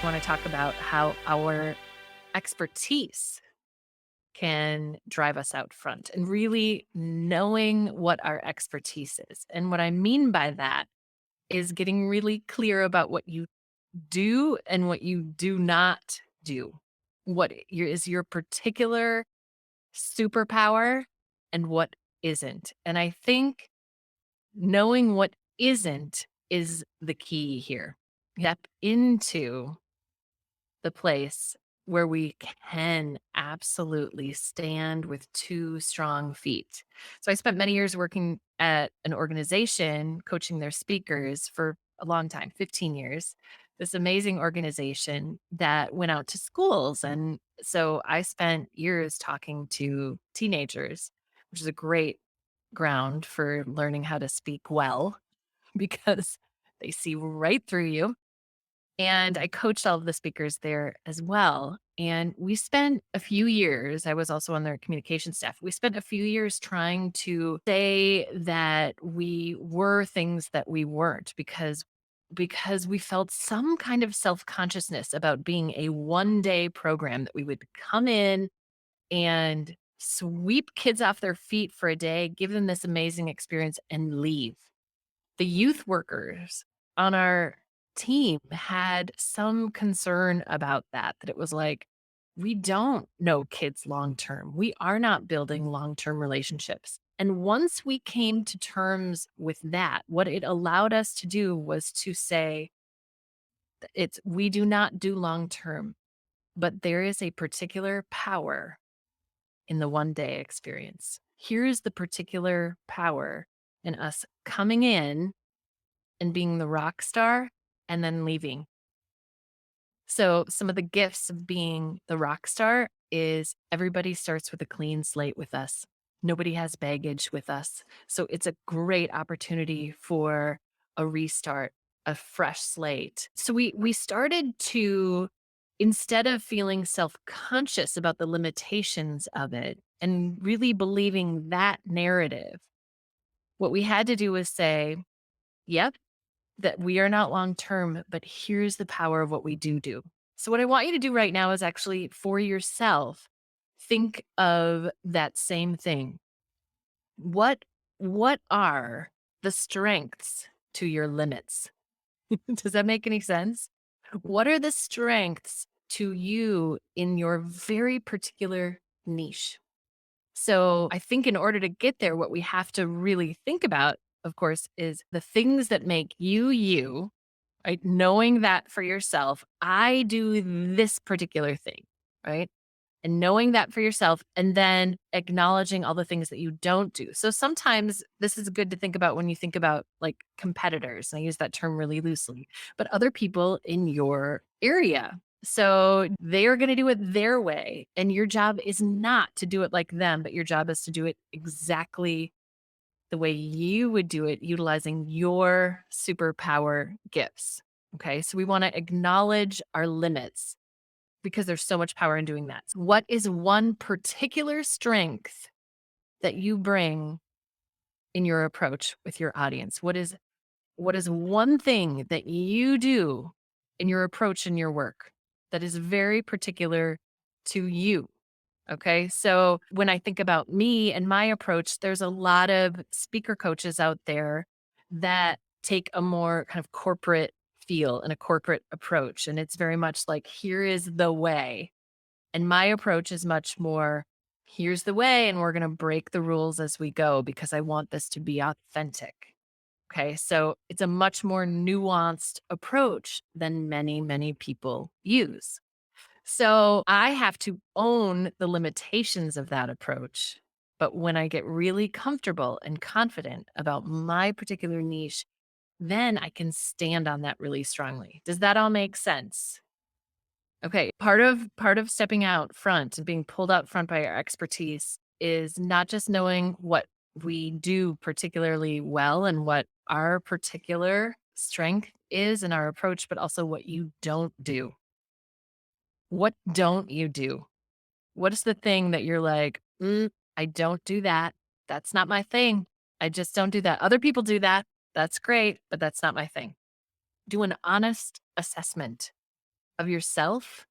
want to talk about how our expertise can drive us out front and really knowing what our expertise is. And what I mean by that is getting really clear about what you do and what you do not do. Is your particular superpower and what isn't. And I think knowing what isn't is the key here. Step into the place where we can absolutely stand with two strong feet. So I spent many years working at an organization, coaching their speakers for a long time, 15 years. This amazing organization that went out to schools. And so I spent years talking to teenagers, which is a great ground for learning how to speak well because they see right through you, and I coached all of the speakers there as well. And we spent a few years, I was also on their communication staff. We spent a few years trying to say that we were things that we weren't because we felt some kind of self-consciousness about being a one-day program that we would come in and sweep kids off their feet for a day, give them this amazing experience and leave. The youth workers on our team had some concern about that it was like, we don't know kids long term. We are not building long term relationships. And once we came to terms with that, what it allowed us to do was to say, we do not do long term, but there is a particular power in the one day experience. Here's the particular power in us coming in and being the rock star and then leaving. So, some of the gifts of being the rock star is everybody starts with a clean slate with us. Nobody has baggage with us. So, it's a great opportunity for a restart, a fresh slate. So, we started to, instead of feeling self-conscious about the limitations of it and really believing that narrative, what we had to do was say, yep, that we are not long term, but here's the power of what we do do. So, what I want you to do right now is actually for yourself, think of that same thing. What what are the strengths to your limits? Does that make any sense? What are the strengths to you in your very particular niche? So I think in order to get there, what we have to really think about, of course, is the things that make you you, right? Knowing that for yourself, I do this particular thing, right? And knowing that for yourself, and then acknowledging all the things that you don't do. So sometimes this is good to think about when you think about like competitors. And I use that term really loosely, but other people in your area. So they are going to do it their way. And your job is not to do it like them, but your job is to do it exactly the way you would do it, utilizing your superpower gifts. Okay. So we want to acknowledge our limits because there's so much power in doing that. So what is one particular strength that you bring in your approach with your audience? What is one thing that you do in your approach in your work that is very particular to you? Okay. So when I think about me and my approach, there's a lot of speaker coaches out there that take a more kind of corporate feel and a corporate approach. And it's very much like, here is the way. And my approach is much more, here's the way, and we're going to break the rules as we go because I want this to be authentic. Okay. So it's a much more nuanced approach than many, many people use. So I have to own the limitations of that approach. But when I get really comfortable and confident about my particular niche, then I can stand on that really strongly. Does that all make sense? Okay. Part of stepping out front and being pulled out front by our expertise is not just knowing what we do particularly well and what our particular strength is in our approach, but also what you don't do. What don't you do? What is the thing that you're like, I don't do that. That's not my thing. I just don't do that. Other people do that. That's great, but that's not my thing. Do an honest assessment. of yourself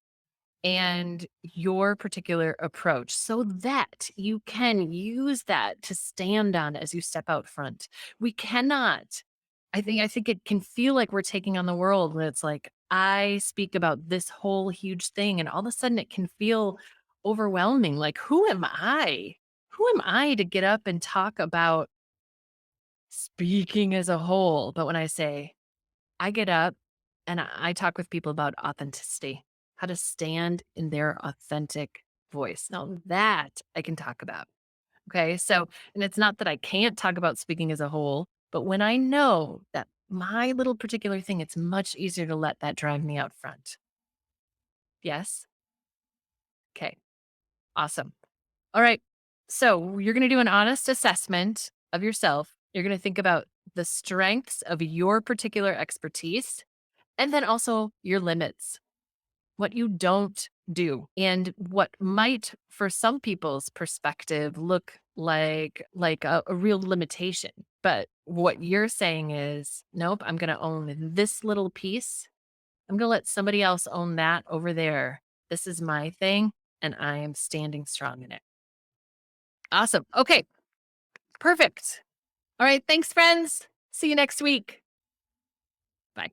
and your particular approach so that you can use that to stand on as you step out front. We cannot. I think it can feel like we're taking on the world when it's like I speak about this whole huge thing and all of a sudden it can feel overwhelming. Like who am I? Who am I to get up and talk about speaking as a whole? But when I say I get up and I talk with people about authenticity, how to stand in their authentic voice. Now that I can talk about. Okay. So, and it's not that I can't talk about speaking as a whole, but when I know that my little particular thing, it's much easier to let that drive me out front. Yes. Okay. Awesome. All right. So you're going to do an honest assessment of yourself. You're going to think about the strengths of your particular expertise and then also your limits, what you don't do, and what might, for some people's perspective, look like a real limitation. But what you're saying is, nope, I'm going to own this little piece. I'm going to let somebody else own that over there. This is my thing, and I am standing strong in it. Awesome. Okay, perfect. All right. Thanks, friends. See you next week. Bye.